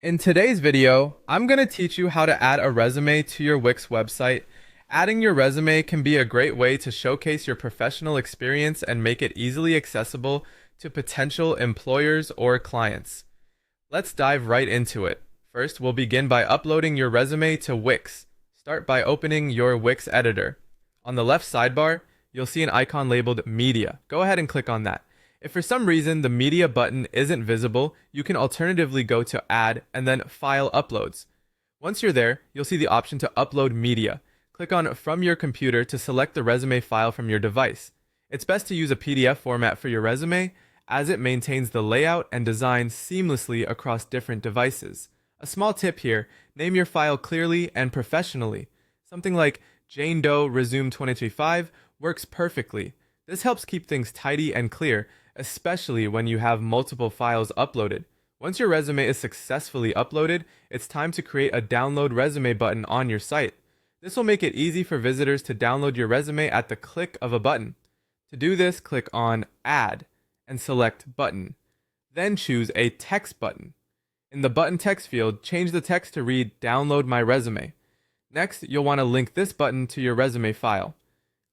In today's video, I'm going to teach you how to add a resume to your Wix website. Adding your resume can be a great way to showcase your professional experience and make it easily accessible to potential employers or clients. Let's dive right into it. First, we'll begin by uploading your resume to Wix. Start by opening your Wix editor. On the left sidebar, you'll see an icon labeled Media. Go ahead and click on that. If for some reason the media button isn't visible, you can alternatively go to Add and then File Uploads. Once you're there, you'll see the option to upload media. Click on From Your Computer to select the resume file from your device. It's best to use a PDF format for your resume, as it maintains the layout and design seamlessly across different devices. A small tip here, name your file clearly and professionally. Something like Jane Doe Resume 2025 works perfectly. This helps keep things tidy and clear, especially when you have multiple files uploaded. Once your resume is successfully uploaded, it's time to create a Download Resume button on your site. This will make it easy for visitors to download your resume at the click of a button. To do this, click on Add and select Button. Then choose a text button. In the button text field, change the text to read Download My Resume. Next, you'll want to link this button to your resume file.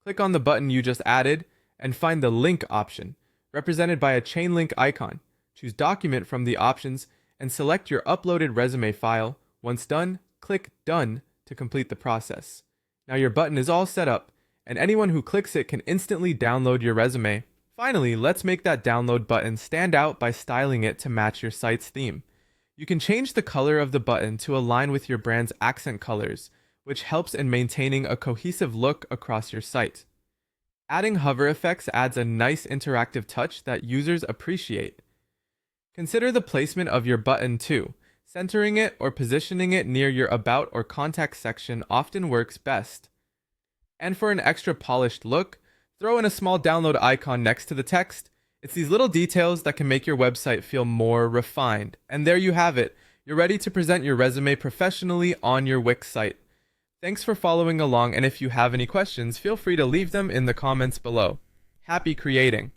Click on the button you just added and find the Link option, represented by a chain link icon. Choose Document from the options and select your uploaded resume file. Once done, click Done to complete the process. Now your button is all set up, and anyone who clicks it can instantly download your resume. Finally, let's make that download button stand out by styling it to match your site's theme. You can change the color of the button to align with your brand's accent colors, which helps in maintaining a cohesive look across your site. Adding hover effects adds a nice interactive touch that users appreciate. Consider the placement of your button too. Centering it or positioning it near your About or Contact section often works best. And for an extra polished look, throw in a small download icon next to the text. It's these little details that can make your website feel more refined. And there you have it. You're ready to present your resume professionally on your Wix site. Thanks for following along, and if you have any questions, feel free to leave them in the comments below. Happy creating!